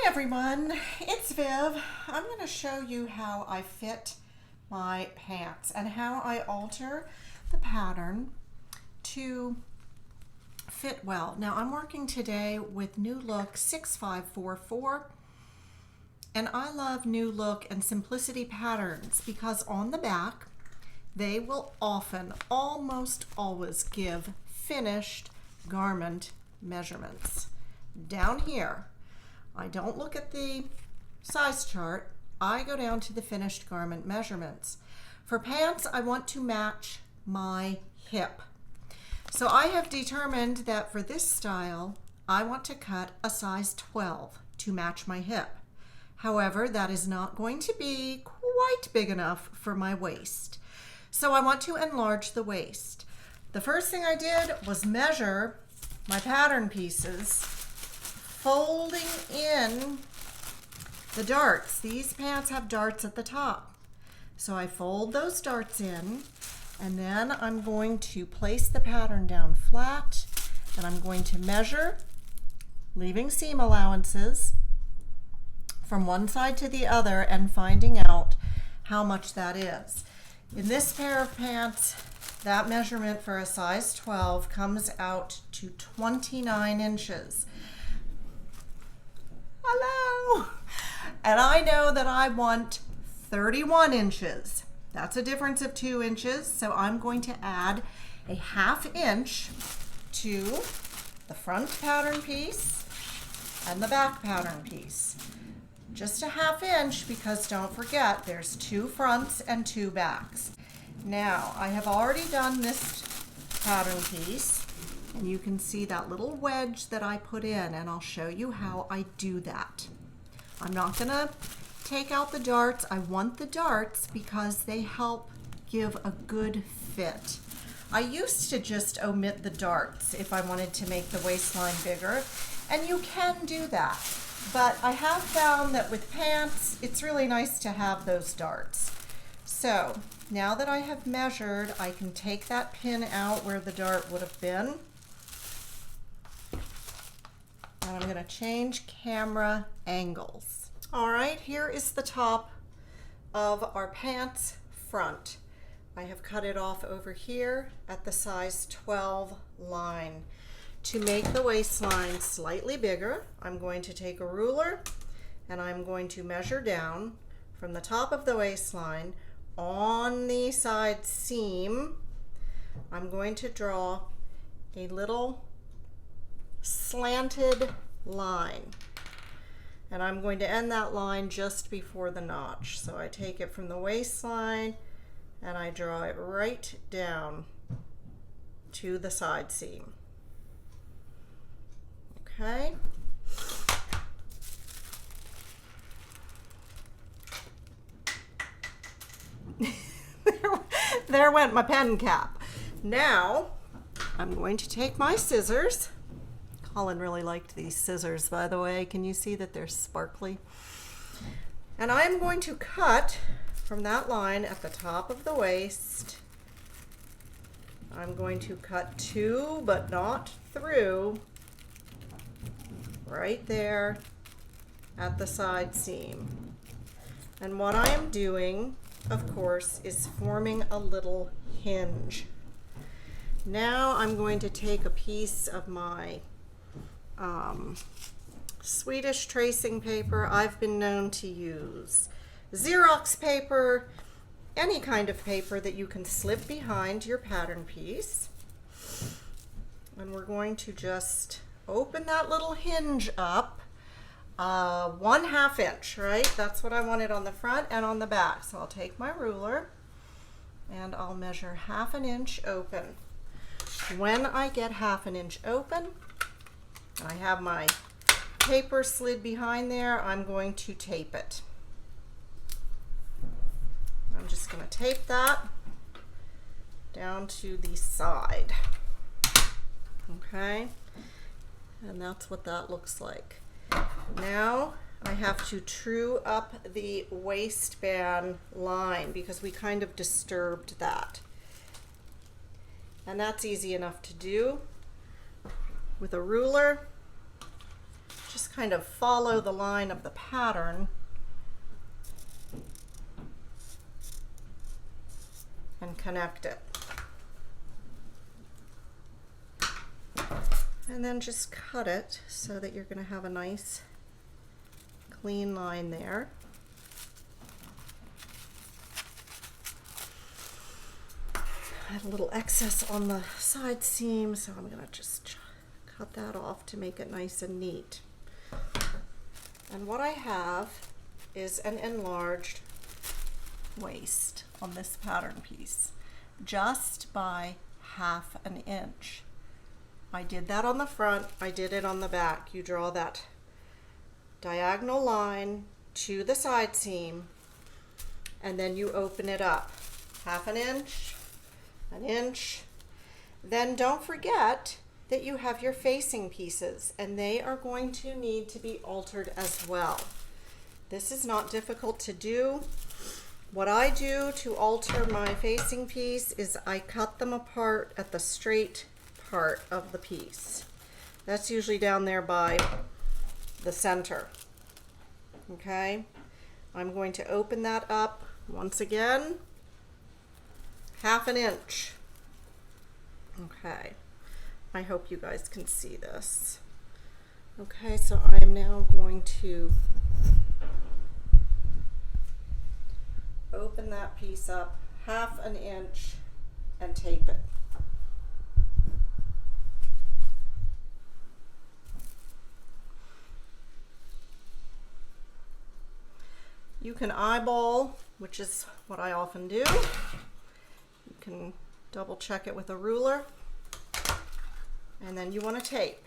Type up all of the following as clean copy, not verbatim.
everyone, it's Viv. I'm going to show you how I fit my pants and how I alter the pattern to fit well. Now I'm working today with New Look 6544, and I love New Look and Simplicity patterns because on the back they will often, almost always give finished garment measurements. Down here, I don't look at the size chart, I go down to the finished garment measurements. For pants, I want to match my hip. So I have determined that for this style, I want to cut a size 12 to match my hip. However, that is not going to be quite big enough for my waist. So I want to enlarge the waist. The first thing I did was measure my pattern pieces, folding in the darts. These pants have darts at the top. So I fold those darts in, and then I'm going to place the pattern down flat, and I'm going to measure, leaving seam allowances from one side to the other and finding out how much that is. In this pair of pants, that measurement for a size 12 comes out to 29 inches. Hello! And I know that I want 31 inches. That's a difference of 2 inches, so I'm going to add a ½ inch to the front pattern piece and the back pattern piece. Just a ½ inch because don't forget there's 2 fronts and 2 backs. Now I have already done this pattern piece, and you can see that little wedge that I put in, and I'll show you how I do that. I'm not gonna take out the darts. I want the darts because they help give a good fit. I used to just omit the darts if I wanted to make the waistline bigger, and you can do that. But I have found that with pants, it's really nice to have those darts. So now that I have measured, I can take that pin out where the dart would have been. And I'm going to change camera angles. All right, here is the top of our pants front. I have cut it off over here at the size 12 line. To make the waistline slightly bigger, I'm going to take a ruler and I'm going to measure down from the top of the waistline on the side seam. I'm going to draw a little slanted line, and I'm going to end that line just before the notch. So I take it from the waistline and I draw it right down to the side seam. Okay. There went my pen cap. Now I'm going to take my scissors. Colin really liked these scissors, by the way. Can you see that they're sparkly? And I'm going to cut from that line at the top of the waist. I'm going to cut to, but not through, right there at the side seam. And what I am doing, of course, is forming a little hinge. Now I'm going to take a piece of my Swedish tracing paper. I've been known to use Xerox paper, any kind of paper that you can slip behind your pattern piece. And we're going to just open that little hinge up 1/2 inch, right? That's what I wanted on the front and on the back. So I'll take my ruler and I'll measure ½ inch open. When I get ½ inch open, I have my paper slid behind there, I'm going to tape it. I'm just going to tape that down to the side. Okay, and that's what that looks like. Now I have to true up the waistband line because we kind of disturbed that. And that's easy enough to do with a ruler. just kind of follow the line of the pattern and connect it. And then just cut it so that you're going to have a nice clean line there. I had a little excess on the side seam, so I'm going to just cut that off to make it nice and neat. And what I have is an enlarged waist on this pattern piece, just by 1/2 inch. I did that on the front, I did it on the back. You draw that diagonal line to the side seam, and then you open it up 1/2 inch, 1 inch. Then don't forget that you have your facing pieces, and they are going to need to be altered as well. This is not difficult to do. What I do to alter my facing piece is I cut them apart at the straight part of the piece. That's usually down there by the center. Okay, I'm going to open that up once again, 1/2 inch. Okay, I hope you guys can see this. Okay, so I am now going to open that piece up 1/2 inch and tape it. You can eyeball, which is what I often do. You can double check it with a ruler, and then you want to tape.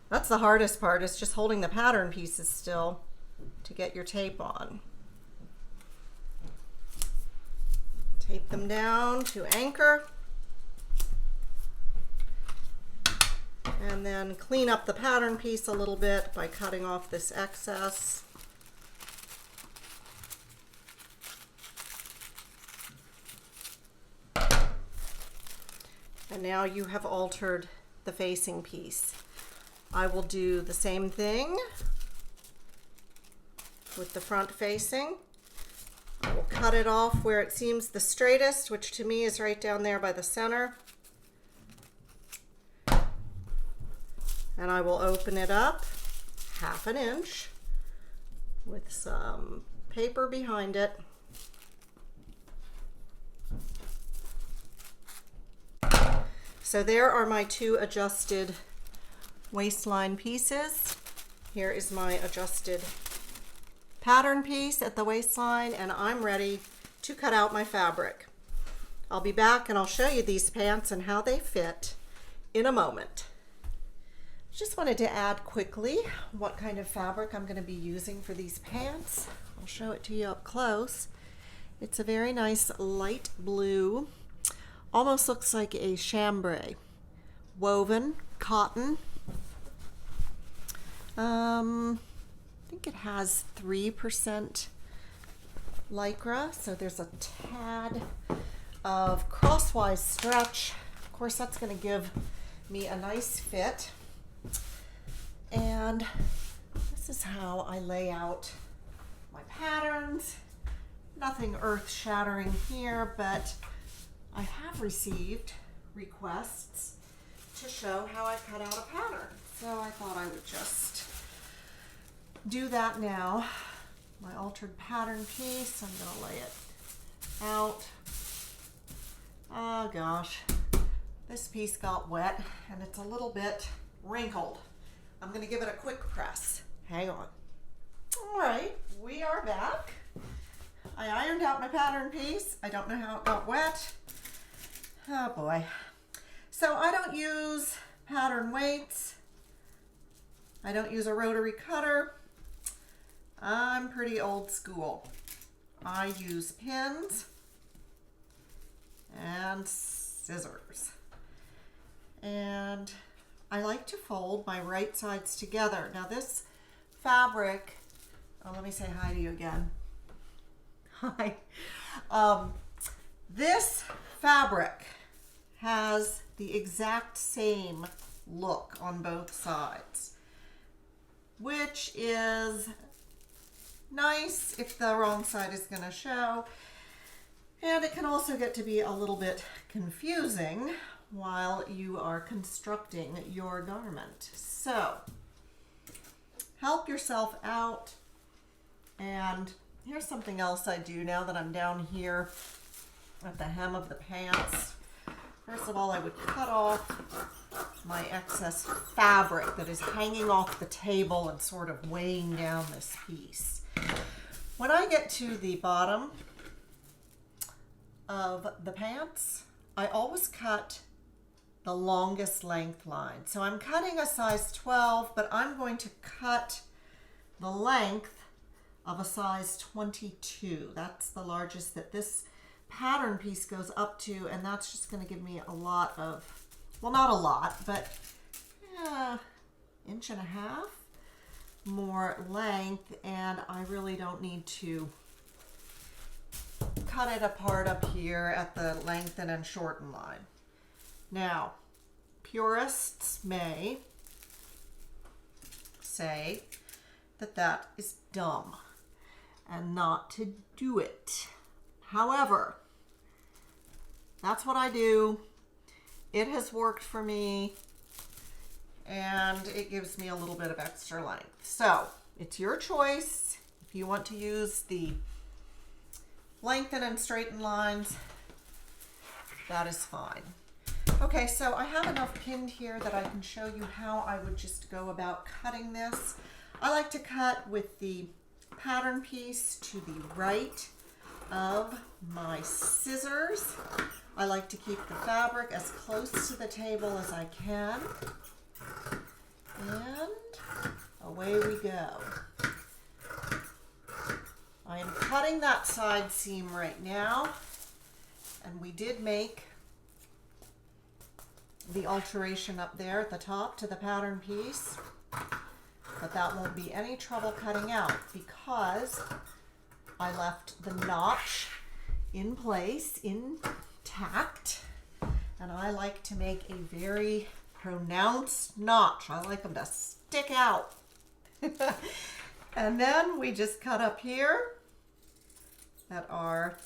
That's the hardest part, is just holding the pattern pieces still to get your tape on. Tape them down to anchor, and then clean up the pattern piece a little bit by cutting off this excess. And now you have altered the facing piece. I will do the same thing with the front facing. I will cut it off where it seems the straightest, which to me is right down there by the center. And I will open it up 1/2 inch with some paper behind it. So there are my 2 adjusted waistline pieces. Here is my adjusted pattern piece at the waistline, and I'm ready to cut out my fabric. I'll be back and I'll show you these pants and how they fit in a moment. Just wanted to add quickly what kind of fabric I'm going to be using for these pants. I'll show it to you up close. It's a very nice light blue, almost looks like a chambray, woven cotton. I think it has 3% lycra, so there's a tad of crosswise stretch. Of course, that's going to give me a nice fit. And this is how I lay out my patterns. Nothing earth-shattering here, but I have received requests to show how I cut out a pattern. So I thought I would just do that now. My altered pattern piece, I'm going to lay it out. Oh gosh, this piece got wet and it's a little bit wrinkled. I'm going to give it a quick press. Hang on. All right, we are back. I ironed out my pattern piece. I don't know how it got wet. Oh boy. So I don't use pattern weights. I don't use a rotary cutter. I'm pretty old school. I use pins and scissors. And I like to fold my right sides together. Now this fabric, oh, let me say hi to you again. Hi. This fabric has the exact same look on both sides. which is nice if the wrong side is going to show. And it can also get to be a little bit confusing while you are constructing your garment. So help yourself out. And here's something else I do now that I'm down here at the hem of the pants. First of all, I would cut off my excess fabric that is hanging off the table and sort of weighing down this piece. When I get to the bottom of the pants, I always cut the longest length line. So I'm cutting a size 12, but I'm going to cut the length of a size 22. That's the largest that this pattern piece goes up to, and that's just going to give me a lot of, well, not a lot, but inch and a half more length, and I really don't need to cut it apart up here at the lengthen and shorten line. Now, purists may say that that is dumb and not to do it. However, that's what I do. It has worked for me, and it gives me a little bit of extra length. So it's your choice. If you want to use the lengthen and straighten lines, that is fine. Okay, so I have enough pinned here that I can show you how I would just go about cutting this. I like to cut with the pattern piece to the right of my scissors. I like to keep the fabric as close to the table as I can. And away we go. I am cutting that side seam right now, and we did make the alteration up there at the top to the pattern piece, but that won't be any trouble cutting out because I left the notch in place, intact, and I like to make a very pronounced notch. I like them to stick out. And then we just cut up here at our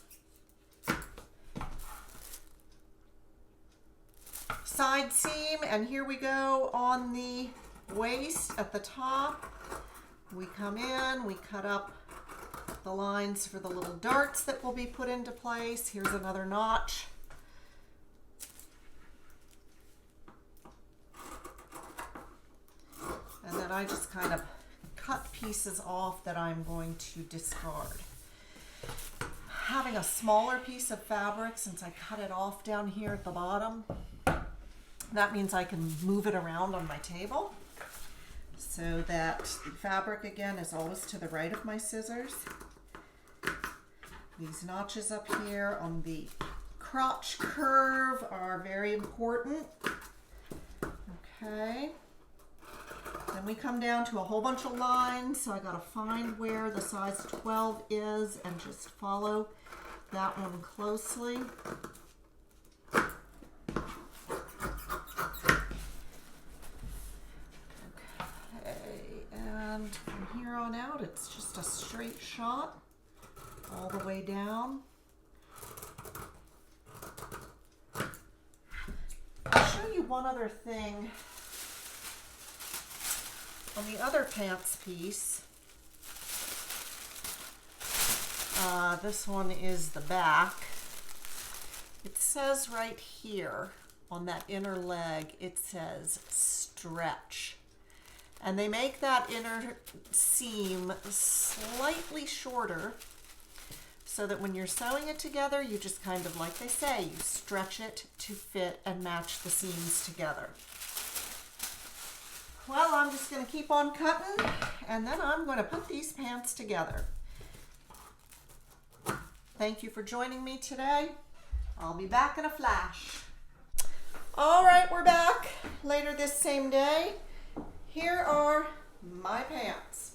side seam, and here we go on the waist at the top. We come in, we cut up the lines for the little darts that will be put into place. Here's another notch. And then I just kind of cut pieces off that I'm going to discard. Having a smaller piece of fabric, since I cut it off down here at the bottom, that means I can move it around on my table so that the fabric again is always to the right of my scissors. These notches up here on the crotch curve are very important. Okay. Then we come down to a whole bunch of lines, so I gotta find where the size 12 is and just follow that one closely. And from here on out, it's just a straight shot all the way down. I'll show you one other thing. On the other pants piece, this one is the back. It says right here on that inner leg, it says stretch. And they make that inner seam slightly shorter so that when you're sewing it together, you just kind of, like they say, you stretch it to fit and match the seams together. Well, I'm just going to keep on cutting, and then I'm going to put these pants together. Thank you for joining me today. I'll be back in a flash. All right, we're back later this same day. Here are my pants.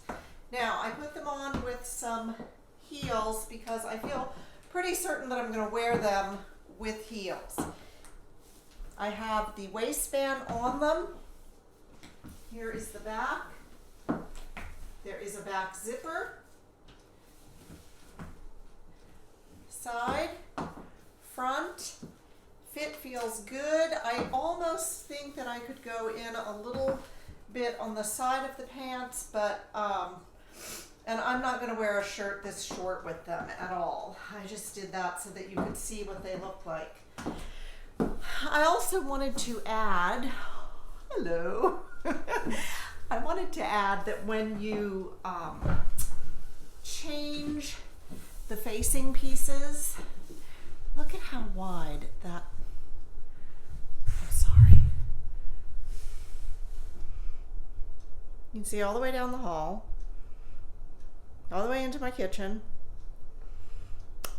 Now, I put them on with some heels because I feel pretty certain that I'm going to wear them with heels. I have the waistband on them. Here is the back. back zipper, side, front. Fit feels good. I almost think that I could go in a little bit on the side of the pants, but and I'm not going to wear a shirt this short with them at all. I just did that so that you could see what they look like. I also wanted to add, hello, I wanted to add that when you change the facing pieces, look at how wide that, I'm sorry. You can see all the way down the hall, all the way into my kitchen,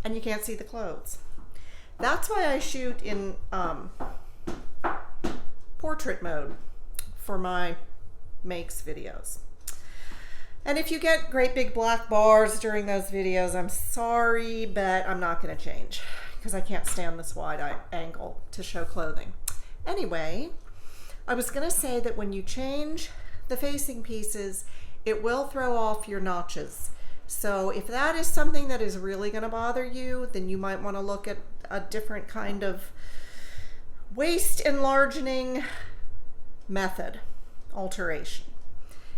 and you can't see the clothes. That's why I shoot in portrait mode for my makes videos. And if you get great big black bars during those videos, I'm sorry, but I'm not going to change because I can't stand this wide angle to show clothing. Anyway, I was going to say that when you change the facing pieces, it will throw off your notches. So if that is something that is really going to bother you, then you might want to look at a different kind of waist enlarging method, alteration.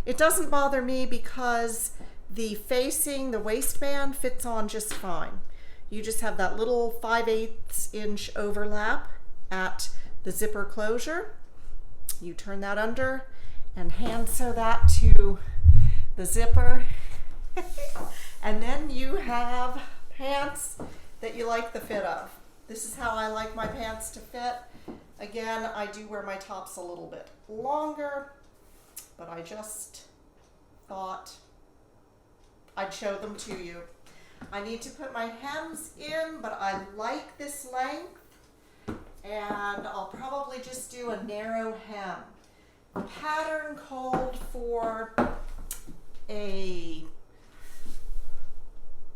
It doesn't bother me because the facing, the waistband fits on just fine. You just have that little 5/8 inch overlap at the zipper closure. You turn that under and hand sew that to the zipper. And then you have pants that you like the fit of. This is how I like my pants to fit. Again, I do wear my tops a little bit longer, but I just thought I'd show them to you. I need to put my hems in, but I like this length, and I'll probably just do a narrow hem. The pattern called for a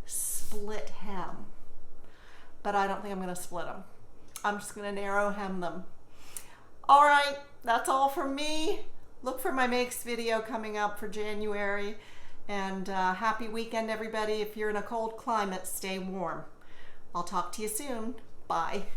split hem, but I don't think I'm going to split them. I'm just going to narrow hem them. All right, that's all from me. Look for my makes video coming up for January, and happy weekend, everybody. If you're in a cold climate, stay warm. I'll talk to you soon. Bye.